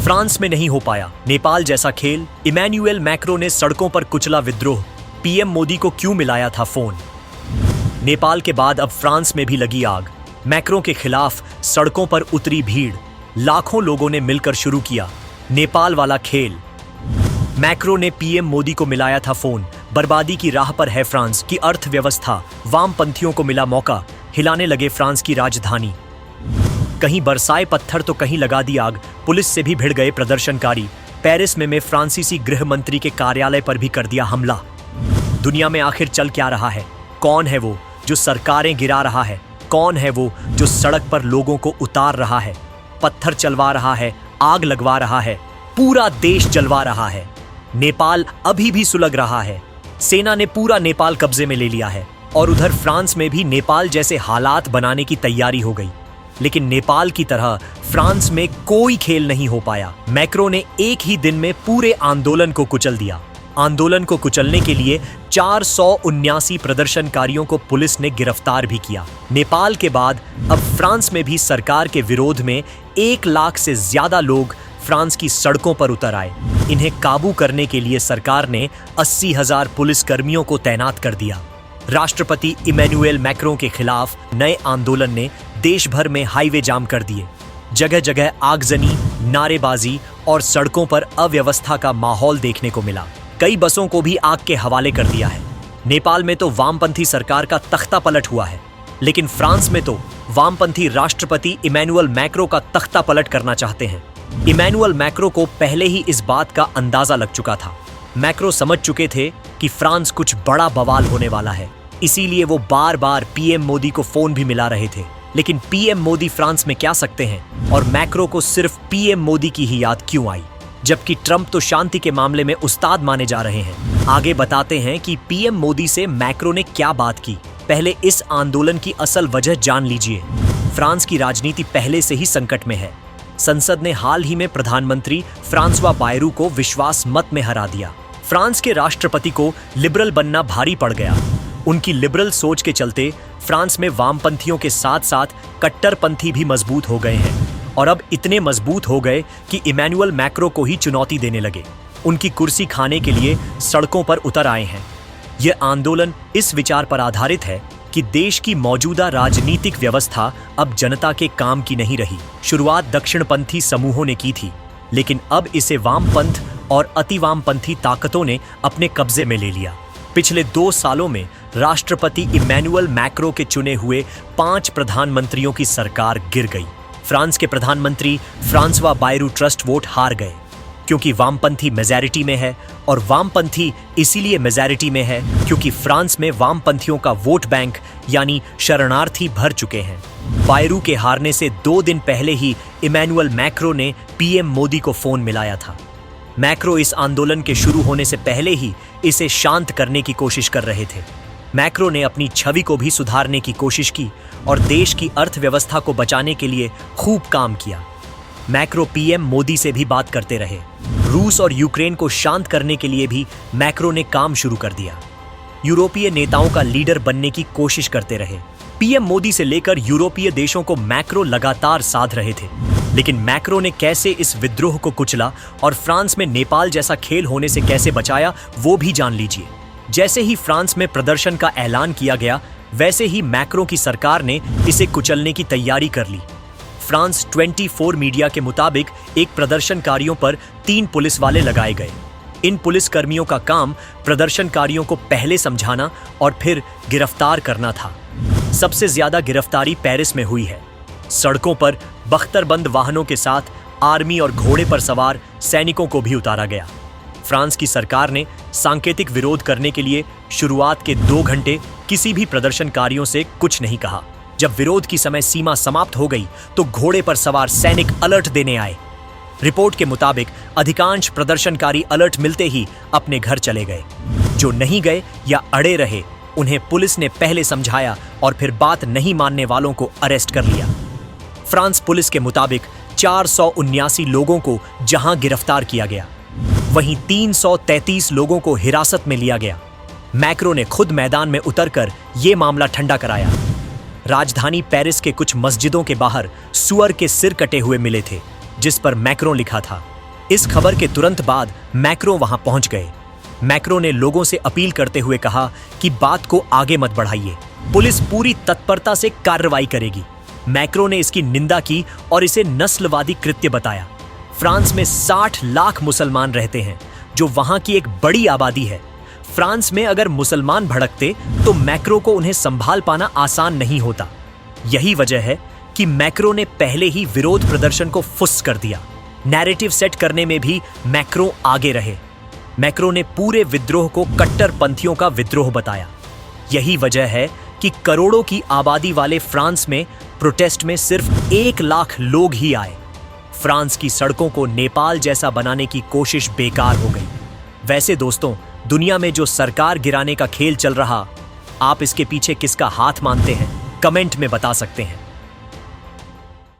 France में नहीं हो पाया नेपाल जैसा खेल। इमैनुएल मैक्रो ने सड़कों पर कुचला विद्रोह। पीएम मोदी को क्यों मिलाया था फोन। नेपाल के बाद अब फ्रांस में भी लगी आग। मैक्रो के खिलाफ सड़कों पर उतरी भीड़। लाखों लोगों ने मिलकर शुरू किया नेपाल वाला खेल। मैक्रो ने पीएम मोदी को मिलाया था फोन। बर्बादी की राह पर है फ्रांस की अर्थव्यवस्था। वामपंथियों को मिला मौका, हिलाने लगे फ्रांस की राजधानी। कहीं बरसाए पत्थर तो कहीं लगा दी आग। पुलिस से भी भिड़ गए प्रदर्शनकारी। पेरिस में फ्रांसीसी गृह मंत्री के कार्यालय पर भी कर दिया हमला। दुनिया में आखिर चल क्या रहा है? कौन है वो जो सरकारें गिरा रहा है? कौन है वो जो सड़क पर लोगों को उतार रहा है, पत्थर चलवा रहा है, आग लगवा रहा है, पूरा देश जलवा रहा है? नेपाल अभी भी सुलग रहा है। सेना ने पूरा नेपाल कब्जे में ले लिया है और उधर फ्रांस में भी नेपाल जैसे हालात बनाने की तैयारी हो गई। लेकिन नेपाल की तरह फ्रांस में कोई खेल नहीं हो पाया। मैक्रो ने एक ही दिन में पूरे आंदोलन को कुचल दिया। आंदोलन को कुचलने के लिए 479 प्रदर्शनकारियों को पुलिस ने गिरफ्तार भी किया। नेपाल के बाद अब फ्रांस में भी सरकार के विरोध में 1 लाख से ज्यादा लोग फ्रांस की सड़कों पर उतर आए। इन्हें काबू करने के लिए सरकार ने 80,000 पुलिसकर्मियों को तैनात कर दिया। राष्ट्रपति इमैनुएल मैक्रों के खिलाफ नए आंदोलन ने देश भर में हाईवे जाम कर दिए। जगह जगह आगजनी, नारेबाजी और सड़कों पर अव्यवस्था का माहौल देखने को मिला। कई बसों को भी आग के हवाले कर दिया है। नेपाल में तो वामपंथी सरकार का तख्ता पलट हुआ है, लेकिन फ्रांस में तो वामपंथी राष्ट्रपति इमैनुएल मैक्रो का तख्ता पलट करना चाहते हैं। इमैनुएल मैक्रो को पहले ही इस बात का अंदाजा लग चुका था। मैक्रो समझ चुके थे कि फ्रांस कुछ बड़ा बवाल होने वाला है, इसीलिए वो बार बार पीएम मोदी को फोन भी मिला रहे थे। लेकिन पीएम मोदी फ्रांस में क्या सकते हैं और मैक्रो को सिर्फ पीएम मोदी की ही याद क्यों आई, जबकि ट्रंप तो शांति के मामले में उस्ताद माने जा रहे हैं। आगे बताते हैं कि पीएम मोदी से मैक्रो ने क्या बात की। पहले इस आंदोलन की असल वजह जान लीजिए। फ्रांस की राजनीति पहले से ही संकट में है। संसद ने हाल ही में प्रधानमंत्री फ्रांसवा बायरू को विश्वास मत में हरा दिया। फ्रांस के राष्ट्रपति को लिबरल बनना भारी पड़ गया। उनकी लिबरल सोच के चलते फ्रांस में वामपंथियों के साथ साथ कट्टरपंथी भी मजबूत हो गए हैं और अब इतने मजबूत हो गए कि इमैनुएल मैक्रो को ही चुनौती देने लगे। उनकी कुर्सी खाने के लिए सड़कों पर उतर आए हैं। यह आंदोलन इस विचार पर आधारित है कि देश की मौजूदा राजनीतिक व्यवस्था अब जनता के काम की नहीं रही। शुरुआत दक्षिणपंथी समूहों ने की थी, लेकिन अब इसे वामपंथ और अति वामपंथी ताकतों ने अपने कब्जे में ले लिया। पिछले 2 सालों में राष्ट्रपति इमैनुएल मैक्रो के चुने हुए 5 प्रधानमंत्रियों की सरकार गिर गई। फ्रांस के प्रधानमंत्री फ्रांसवा बायरू ट्रस्ट वोट हार गए क्योंकि वामपंथी मेजॉरिटी में है, और वामपंथी इसीलिए मेजॉरिटी में है क्योंकि फ्रांस में वामपंथियों का वोट बैंक यानी शरणार्थी भर चुके हैं। बायरू के हारने से 2 दिन पहले ही इमैनुएल मैक्रो ने पीएम मोदी को फोन मिलाया था। मैक्रो इस आंदोलन के शुरू होने से पहले ही इसे शांत करने की कोशिश कर रहे थे। मैक्रो ने अपनी छवि को भी सुधारने की कोशिश की और देश की अर्थव्यवस्था को बचाने के लिए खूब काम किया। मैक्रो पीएम मोदी से भी बात करते रहे। रूस और यूक्रेन को शांत करने के लिए भी मैक्रो ने काम शुरू कर दिया। यूरोपीय नेताओं का लीडर बनने की कोशिश करते रहे। पीएम मोदी से लेकर यूरोपीय देशों को मैक्रो लगातार साध रहे थे। लेकिन मैक्रो ने कैसे इस विद्रोह को कुचला और फ्रांस में नेपाल जैसा खेल होने से कैसे बचाया, वो भी जान लीजिए। जैसे ही फ्रांस में प्रदर्शन का ऐलान किया गया, वैसे ही मैक्रो की सरकार ने इसे कुचलने की तैयारी कर ली। फ्रांस 24 मीडिया के मुताबिक एक प्रदर्शनकारियों पर 3 पुलिस वाले लगाए गए। इन पुलिसकर्मियों का काम प्रदर्शनकारियों को पहले समझाना और फिर गिरफ्तार करना था। सबसे ज्यादा गिरफ्तारी पेरिस में हुई है। सड़कों पर बख्तरबंद वाहनों के साथ आर्मी और घोड़े पर सवार सैनिकों को भी उतारा गया। फ्रांस की सरकार ने सांकेतिक विरोध करने के लिए शुरुआत के 2 घंटे किसी भी प्रदर्शनकारियों से कुछ नहीं कहा। जब विरोध की समय सीमा समाप्त हो गई तो घोड़े पर सवार सैनिक अलर्ट देने आए। रिपोर्ट के मुताबिक अधिकांश प्रदर्शनकारी अलर्ट मिलते ही अपने घर चले गए। जो नहीं गए या अड़े रहे, उन्हें पुलिस ने पहले समझाया और फिर बात नहीं मानने वालों को अरेस्ट कर लिया। फ्रांस पुलिस के मुताबिक 479 लोगों को जहां गिरफ्तार किया गया, वहीं 333 लोगों को हिरासत में लिया गया। मैक्रो ने खुद मैदान में उतरकर यह मामला ठंडा कराया। राजधानी पेरिस के कुछ मस्जिदों के बाहर सुअर के सिर कटे हुए मिले थे, जिस पर मैक्रो लिखा था। इस खबर के तुरंत बाद मैक्रो वहां पहुंच गए। मैक्रो ने लोगों से अपील करते हुए कहा कि बात को आगे मत बढ़ाइए, पुलिस पूरी तत्परता से कार्रवाई करेगी। मैक्रो ने इसकी निंदा की और इसे नस्लवादी कृत्य बताया। फ्रांस में 60 लाख मुसलमान रहते हैं, जो वहां की एक बड़ी आबादी है। फ्रांस में अगर मुसलमान भड़कते तो मैक्रो को उन्हें संभाल पाना आसान नहीं होता। यही वजह है कि मैक्रो ने पहले ही विरोध प्रदर्शन को फुस कर दिया। नैरेटिव सेट करने में भी मैक्रो आगे रहे। मैक्रो ने पूरे विद्रोह को कट्टरपंथियों का विद्रोह बताया। यही वजह है कि करोड़ों की आबादी वाले फ्रांस में प्रोटेस्ट में सिर्फ 1 लाख लोग ही आए। फ्रांस की सड़कों को नेपाल जैसा बनाने की कोशिश बेकार हो गई। वैसे दोस्तों, दुनिया में जो सरकार गिराने का खेल चल रहा, आप इसके पीछे किसका हाथ मानते हैं? कमेंट में बता सकते हैं।